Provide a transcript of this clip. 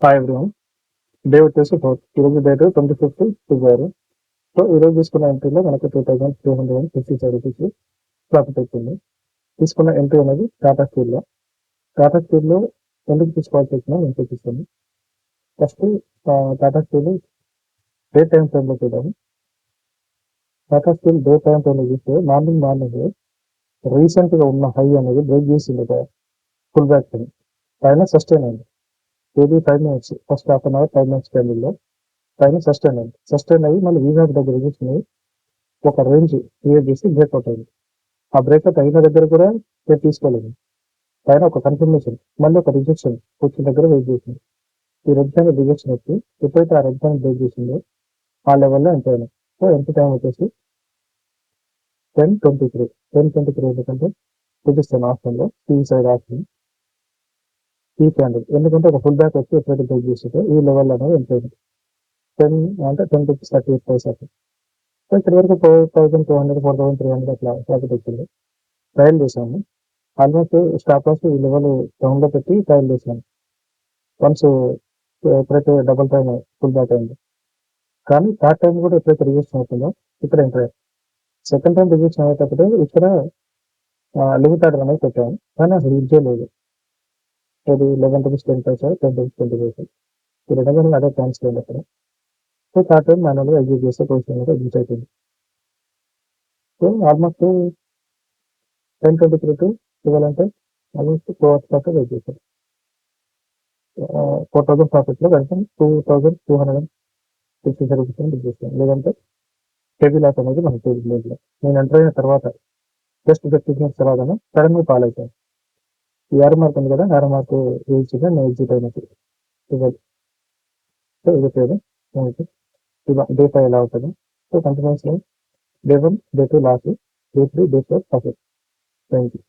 Hi everyone. Day వచ్చేసి fourth. ఈరోజు date 25th ఫిబ్రవరి. So ఈరోజు తీసుకున్న ఎంట్రీలో మనకు 2257 రూపీస్ ప్రాఫిట్ వచ్చింది. తీసుకున్న ఎంట్రీ అనేది టాటా స్టీల్లో. టాటా స్టీల్లో ఎందుకు తీసుకోవాల్సి వచ్చినా నేను చూపిస్తాను. First Tata steel day time ఫ్రేమ్లో చూద్దాము. టాటా స్టీల్ డే టైం ఫ్రేమ్లో చూస్తే మార్నింగ్ రీసెంట్గా ఉన్న హై అనేది బ్రేక్ చేసింది. ఫుల్ బ్యాక్ పైన సస్టైన్ అయింది. ఏది 5 minutes, first half an hour 5 minutes క్యాండిల్లో పైన సస్టైన్ అయింది. సస్టైన్ అయ్యి మళ్ళీ వీగాక్ దగ్గర కూర్చుని ఒక రేంజ్ క్రియేట్ చేసి బ్రేక్అవుట్ అయింది. ఆ బ్రేక్అవుట్ అయిన దగ్గర కూడా నేను తీసుకోలేదు. పైన ఒక కన్ఫర్మేషన్, మళ్ళీ ఒక రిజెక్షన్ వచ్చిన దగ్గర వెయిట్ చేసింది. ఈ రెడ్ హ్యాండ్ రిజెక్షన్ వచ్చి ఎప్పుడైతే ఆ రెడ్ హ్యాండ్ బ్రేక్ చేసిందో ఆ లెవెల్లో ఎంత అయినాయి. సో ఎంత టైం వచ్చేసి 10:23. 10:23 ఎందుకంటే చూపిస్తాను ఆప్షన్లో టీ సైడ్ ఆప్షన్ ఈ క్యాండిల్, ఎందుకంటే ఒక ఫుల్ బ్యాక్ వచ్చి ఎప్పుడైతే బ్రేక్ చేసిందో ఈ లెవెల్ అనేది ఎంత అయింది 10 అంటే 10 రూపీస్ 38 పైసా. సో ఇక్కడ వరకు 4,200 4,300 అట్లా ప్రాఫిట్ వచ్చింది. ట్రయల్ చేశాము. ఆల్మోస్ట్ స్టాప్ లాస్ ఈ లెవెల్ డౌన్లో పెట్టి ట్రయల్ చేశాను. వన్స్ ఎప్పుడైతే డబుల్ టైం ఫుల్ బ్యాక్ అయింది, కానీ థర్డ్ టైం కూడా ఎప్పుడైతే రిజెక్షన్ అవుతుందో ఇక్కడ ఎంటర్ అయ్యాయి. సెకండ్ టైం రిజెక్షన్ అయ్యేటప్పుడు ఇక్కడ లిమిట్ ఆర్డర్ అనేది పెట్టాము, కానీ అసలు యూజ్ చేయలేదు. అది 11 రూపీస్ 10 పైసా, 10 రూపీస్ 20 పైసా. ఈ రెండు అదే క్యాన్సిల్ అయింది అక్కడ. సో థర్డ్ టైం మాన్యువల్గా ఎగ్జిట్ చేస్తే పొజిషన్ అనేది ఎగ్జిట్ అవుతుంది. సో ఆల్మోస్ట్ 10:23 టు 12 అంటే ఆల్మోస్ట్ 4 అవర్స్ దాకా వెయిట్ చేశారు. 4,000 ప్రాఫిట్లో కనీసం 2,260 రూపీస్ బుక్ చేస్తాను. లేదంటే హెవీ లాస్ అనేది మనకు తెలియదు. నేను ఎంటర్ అయిన తర్వాత జస్ట్ 50 మినిట్స్ తర్వాతనే సడన్గా ఫాల్ అయిపోయాను. ఈ ఆర్ మార్క్ ఉంది కదా, ఆర్ మార్క్ వేయించిగా నేను ఎగ్జిట్ అయినట్టు 12. సో ఇది పేరు మనకి డే 5 ఎలా అవుతుంది. సో కంటిన్యూస్గా day 1 day 2 loss, day 3 day 4 profit. Thank you.